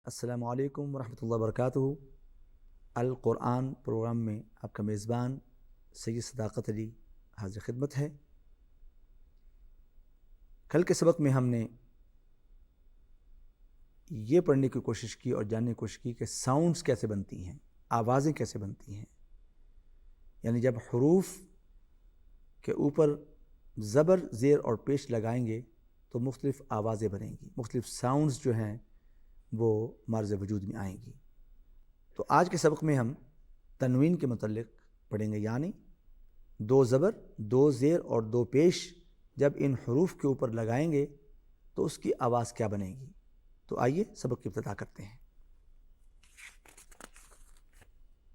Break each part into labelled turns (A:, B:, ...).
A: अस्सलामु अलैकुम वरहमतुल्लाहि वबरकातुहू। अल कुरान प्रोग्राम में आपका मेज़बान सैयद सदाकत अली हाज़िर खिदमत है। कल के सबक में हमने ये पढ़ने की कोशिश की और जानने की कोशिश की कि साउंड्स कैसे बनती हैं, आवाज़ें कैसे बनती हैं। यानी जब हरूफ के ऊपर ज़बर, ज़ेर और पेश लगाएंगे तो मुख्तलिफ़ आवाज़ें बनेंगी, मुख्तलिफ़ साउंड्स जो हैं वो मार्ज़ वजूद में आएंगी। तो आज के सबक में हम तनवीन के मुतल्लिक़ पढ़ेंगे, यानी दो ज़बर, दो ज़ेर और दो पेश जब इन हरूफ के ऊपर लगाएंगे तो उसकी आवाज़ क्या बनेगी। तो आइए सबक की इब्तिदा करते हैं।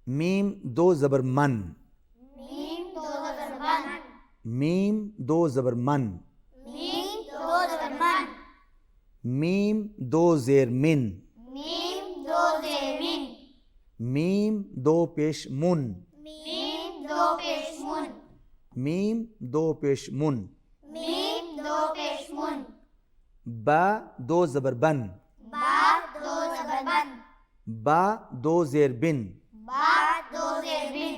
A: मीम दो ज़बर मन,
B: मीम दो ज़बर मन,
A: मीम दो ज़बर मन,
B: मीम दो ज़बर मन,
A: मीम दो ज़ेर मिन,
B: मीम दो ज़ेर मिन,
A: मीम दो पेश मुन,
B: मीम दो पेश मुन,
A: मीम दो पेश मुन,
B: मीम दो पेश मुन,
A: बा दो ज़बर बन,
B: बा दो ज़बर बन,
A: बा दो ज़ेर बिन,
B: बा दो ज़ेर बिन,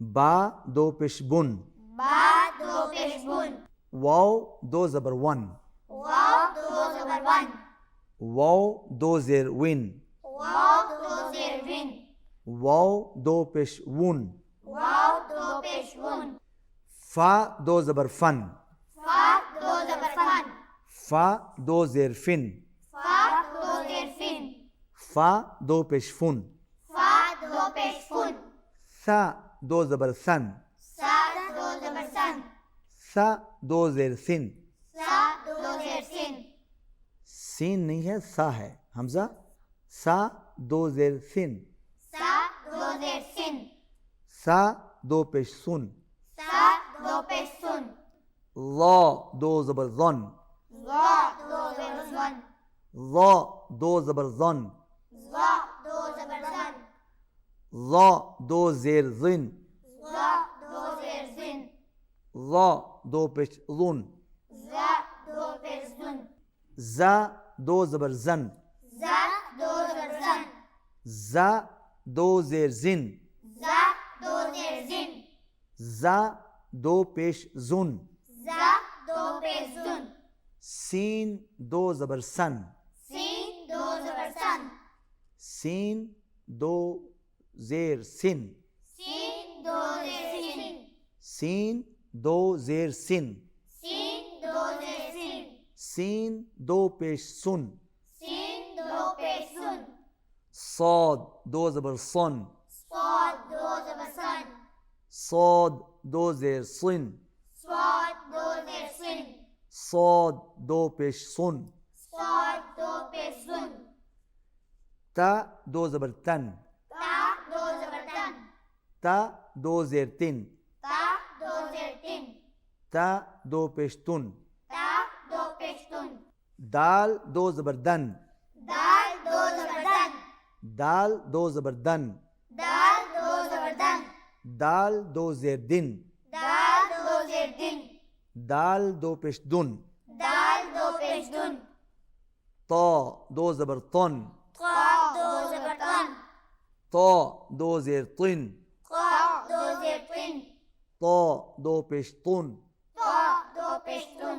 A: बा दो पेश बुन,
B: बा दो पेश बुन,
A: वाव दो ज़बर वन,
B: वाव दो ज़बर वन,
A: वाव दो ज़ेर विन,
B: वाव दो ज़ेर विन,
A: वाव दो पेश वुन,
B: वाव दो पेश वुन,
A: फा दो ज़बर फन,
B: फा दो ज़बर फन,
A: फा दो ज़ेर फिन,
B: फा दो ज़ेर फिन,
A: फा दो पेश फुन,
B: फा दो पेश फुन,
A: सा दो ज़बर सन,
B: सा दो ज़बर सन,
A: सा दो ज़ेर सिन,
B: सा दो ज़ेर सिन,
A: सीन नहीं है, सा है हमजा, सा दो ज़ेर सिन,
B: सा दो ज़ेर सिन,
A: सा दो पेश सुन,
B: सा दो पेश सुन,
A: ला दो ज़बर ज़न,
B: ज़ा दो ज़बर ज़न,
A: ला दो ज़बर ज़न,
B: ज़ा दो ज़बर ज़न,
A: ला दो ज़ेर ज़िन,
B: ज़ा दो ज़ेर ज़िन,
A: ला दो पेश ज़ुन,
B: ज़ा दो पेश ज़ुन,
A: ज़ा दो ज़बर ज़न,
B: ज़ा दो ज़बर ज़न,
A: ज़ा दो ज़ेर ज़िन,
B: ज़ा दो ज़ेर ज़िन,
A: ज़ा दो पेश ज़ुन,
B: ज़ा दो पेश ज़ुन,
A: सीन दो ज़बर सन,
B: सीन दो ज़बर सन,
A: सीन दो ज़ेर सिन,
B: सीन दो ज़ेर सिन,
A: सीन दो ज़ेर सिन,
B: सीन दो ज़ेर सिन,
A: सीन दो पेश सुन,
B: सीन दो पेश सुन,
A: साद दो ज़बर सन,
B: स्वाद दो ज़बर सन,
A: साद दो ज़ेर सिन,
B: स्वाद दो ज़ेर सिन,
A: साद दो पेश सुन,
B: स्वाद दो पेश सुन,
A: ता दो ज़बर तन,
B: ता दो ज़बर तन,
A: ता दो ज़ेर तिन,
B: ता दो ज़ेर तिन,
A: ता दो पेश तुन,
B: ता दो पेश तुन,
A: दाल दो ज़बर दन,
B: दाल दो ज़बर दन,
A: दाल दो ज़बर दन,
B: दाल दो ज़बर दन,
A: दाल दो ज़ेर दिन,
B: दाल दो ज़ेर दिन,
A: दाल दो पेश दुन,
B: दाल दो पेश दुन,
A: ता दो ज़बर तन,
B: ता दो ज़बर तन,
A: ता दो ज़ेर तिन,
B: ता दो ज़ेर तिन,
A: ता दो पेश तुन,
B: ता दो पेश तुन,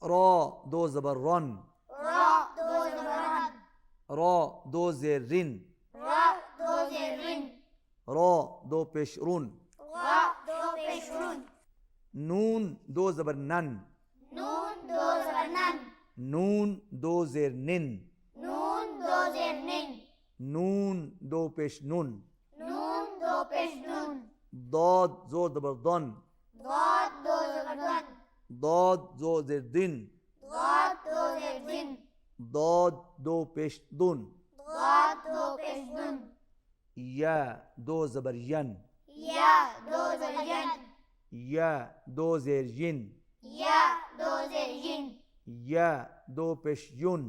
A: रा दो ज़बर रन,
B: रा दो ज़बर रन,
A: रा दो ज़ेर रिन,
B: रा दो ज़ेर रिन,
A: रा दो पेश रुन,
B: रा दो पेश रुन,
A: नून दो ज़बर नन,
B: नून दो ज़बर नन,
A: नून दो ज़ेर निन,
B: नून दो ज़ेर निन,
A: नून दो पेश नुन,
B: नून दो पेश नून,
A: दाद ज़ो ज़बर दन,
B: दाद दो ज़बर दन,
A: दाद ज़ो ज़ेर दिन,
B: दाद दो ज़ेर दिन,
A: दाद दो पेश दुन,
B: दाद दो पेश दुन,
A: या दो ज़बर यन,
B: या दो ज़बर यन,
A: या दो ज़ेर यिन,
B: या दो ज़ेर यिन,
A: या दो पेश युन,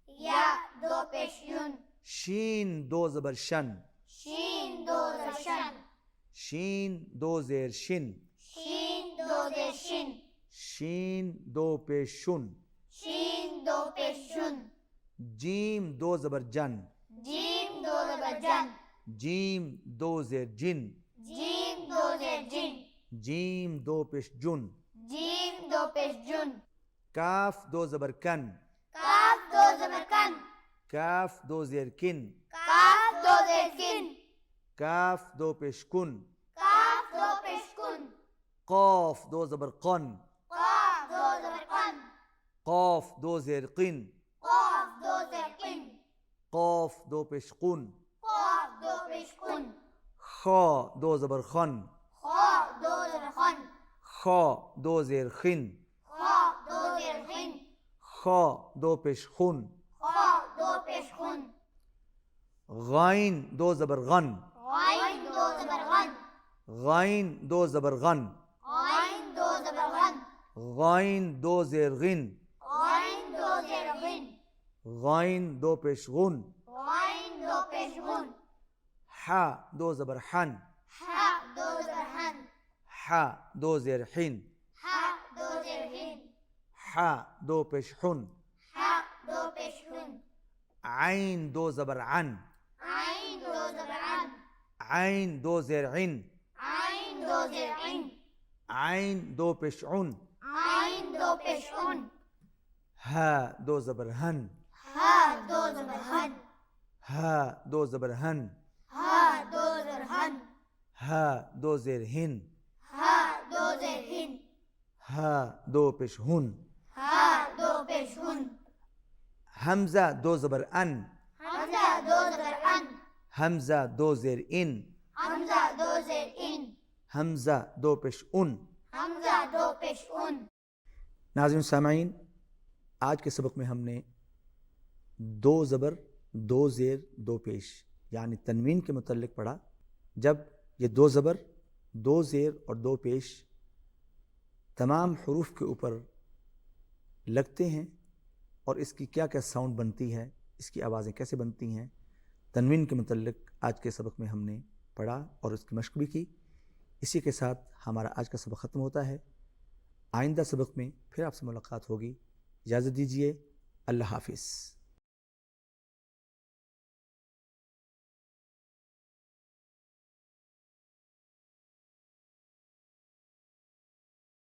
B: या दो पेश युन,
A: शीन दो ज़बर शन,
B: शीन दो ज़बर शन,
A: शीन दो ज़ेर शिन,
B: शीन दो ज़ेर शिन,
A: शीन दो पेश शुन,
B: शीन दो पेश शुन,
A: जीम दो ज़बर जन,
B: जन
A: जीम दो ज़ेर जिन,
B: जीम दो जेर जिन
A: जीम दो पेश जुन,
B: जीम दो पेश जुन
A: काफ दो ज़बर कन,
B: काफ दो ज़बर कन
A: काफ दो ज़ेर किन,
B: काफ दो जेर किन
A: काफ दो पेश कुन,
B: काफ दो पेश कुन
A: कौफ दो ज़बर कन,
B: काफ दो ज़बर कन
A: कौफ दो ज़ेर किन,
B: काफ दो जेर किन
A: कौफ दो पेश कुन,
B: काफ दो पेश कुन
A: खा दो ज़बर खन,
B: खा दो ज़बर खन
A: खा दो ज़ेर खिन,
B: खा दो जेर खिन
A: खा दो पेश खुन,
B: खा दो पेश खुन
A: गाइन दो ज़बर गन,
B: गाइन दो ज़बर गन
A: गाइन दो ज़बर गन,
B: गाइन दो ज़बर गन
A: गाइन दो ज़ेर गिन,
B: गाइन दो जेर गिन
A: गाइन दो पेश गुन,
B: गाइन दो पेश गुन
A: हा दो ज़बर हन,
B: हा दो ज़बर हन
A: हा दो ज़ेर हिन,
B: हा दो जेर हिन
A: हा दो पेश हुन,
B: हा दो पेश हुन
A: आइन दो ज़बर अन,
B: आइन दो ज़बर अन
A: आइन दो ज़ेर इन,
B: आइन दो जेर इन
A: आइन दो पेश उन,
B: आइन दो पेश उन
A: हा दो ज़बर हन,
B: हा दो ज़बर हन
A: हा दो ज़बर हन,
B: हा दो ज़बर हन
A: हा दो ज़ेर हिन,
B: हा दो जेर हिन
A: हा दो पेश हुन,
B: हा दो पेश हुन
A: हमज़ा दो ज़बर अन,
B: हमज़ा दो ज़बर अन
A: हमज़ा दो ज़ेर इन,
B: हमज़ा दो जेर इन
A: हमज़ा दो पेश उन।
B: हमज़ा दो पेश उन।
A: नाज़रीन सामाईन, आज के सबक में हमने दो ज़बर दो ज़ेर दो पेश यानी तनवीन के मुतल्लिक़ पढ़ा। जब ये दो ज़बर दो ज़ेर और दो पेश तमाम हरूफ के ऊपर लगते हैं और इसकी क्या क्या साउंड बनती है, इसकी आवाज़ें कैसे बनती हैं, तनवीन के मुतल्लिक़ आज के सबक में हमने पढ़ा और उसकी मश्क भी की। इसी के साथ हमारा आज का सबक ख़त्म होता है। आइंदा सबक में फिर आपसे मुलाकात होगी। इजाज़त दीजिए। अल्लाह हाफ़िज़।